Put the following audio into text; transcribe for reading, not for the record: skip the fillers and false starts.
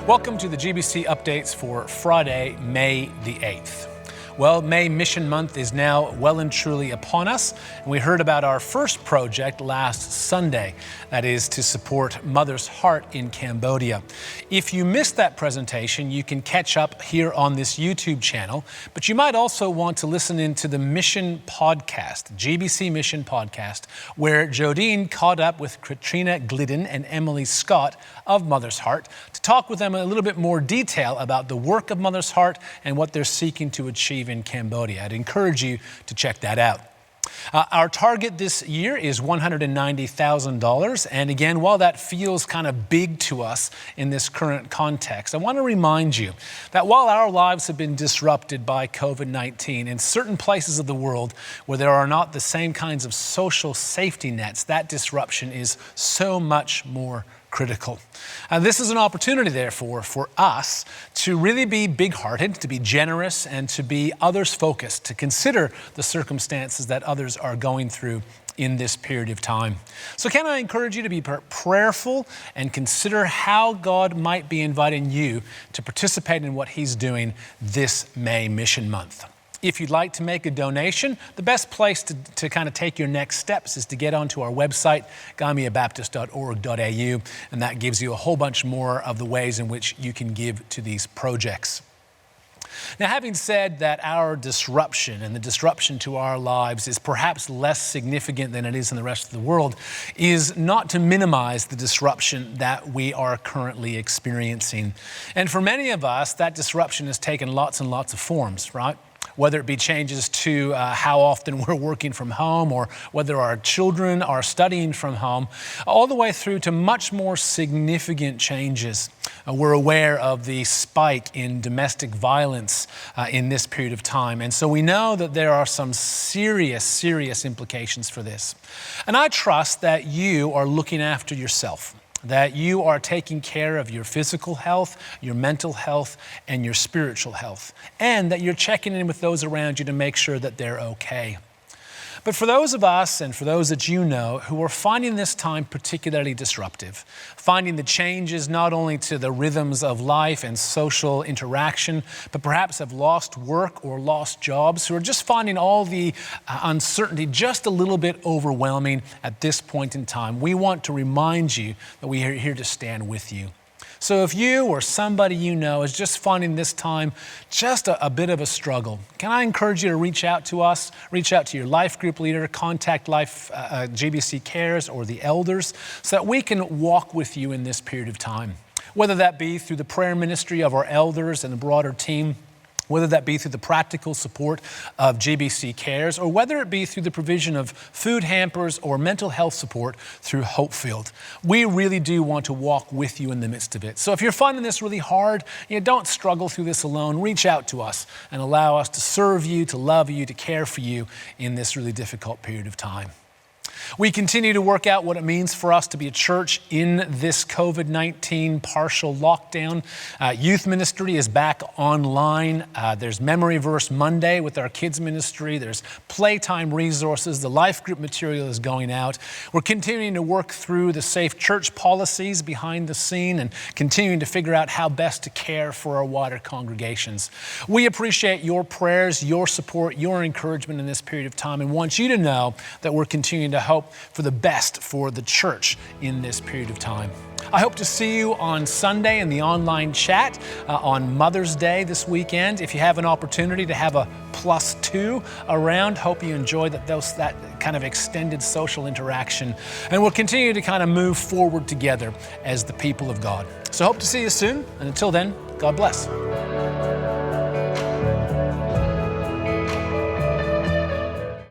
Welcome to the GBC updates for Friday, May the 8th. Well, May Mission Month is now well and truly upon us, and we heard about our first project last Sunday, that is to support Mother's Heart in Cambodia. If you missed that presentation, you can catch up here on this YouTube channel, but you might also want to listen into the Mission Podcast, GBC Mission Podcast, where Jodine caught up with Katrina Glidden and Emily Scott of Mother's Heart to talk with them in a little bit more detail about the work of Mother's Heart and what they're seeking to achieve in Cambodia. I'd encourage you to check that out. Our target this year is $190,000. And again, while that feels kind of big to us in this current context, I want to remind you that while our lives have been disrupted by COVID-19 in certain places of the world where there are not the same kinds of social safety nets, that disruption is so much more critical. This is an opportunity, therefore, for us to really be big-hearted, to be generous, and to be others-focused, to consider the circumstances that others are going through in this period of time. So can I encourage you to be prayerful and consider how God might be inviting you to participate in what He's doing this May Mission Month. If you'd like to make a donation, the best place to kind of take your next steps is to get onto our website, gamiabaptist.org.au, and that gives you a whole bunch more of the ways in which you can give to these projects. Now, having said that our disruption and the disruption to our lives is perhaps less significant than it is in the rest of the world, is not to minimize the disruption that we are currently experiencing. And for many of us, that disruption has taken lots and lots of forms, right? Whether it be changes to how often we're working from home, or whether our children are studying from home, all the way through to much more significant changes. We're aware of the spike in domestic violence in this period of time. And so we know that there are some serious implications for this. And I trust that you are looking after yourself, that you are taking care of your physical health, your mental health, and your spiritual health, and that you're checking in with those around you to make sure that they're okay. But for those of us and for those that you know who are finding this time particularly disruptive, finding the changes not only to the rhythms of life and social interaction, but perhaps have lost work or lost jobs, who are just finding all the uncertainty just a little bit overwhelming at this point in time, we want to remind you that we are here to stand with you. So if you or somebody you know is just finding this time just a bit of a struggle, can I encourage you to reach out to us, reach out to your life group leader, contact GBC Cares or the elders, so that we can walk with you in this period of time. Whether that be through the prayer ministry of our elders and the broader team, whether that be through the practical support of GBC Cares, or whether it be through the provision of food hampers or mental health support through Hopefield. We really do want to walk with you in the midst of it. So if you're finding this really hard, don't struggle through this alone. Reach out to us and allow us to serve you, to love you, to care for you in this really difficult period of time. We continue to work out what it means for us to be a church in this COVID-19 partial lockdown. Youth ministry is back online. There's Memory Verse Monday with our kids ministry. There's playtime resources. The life group material is going out. We're continuing to work through the safe church policies behind the scene and continuing to figure out how best to care for our wider congregations. We appreciate your prayers, your support, your encouragement in this period of time, and want you to know that we're continuing to hope for the best for the church in this period of time. I hope to see you on Sunday in the online chat on Mother's Day this weekend. If you have an opportunity to have a +2 around, hope you enjoy that kind of extended social interaction. And we'll continue to kind of move forward together as the people of God. So hope to see you soon. And until then, God bless.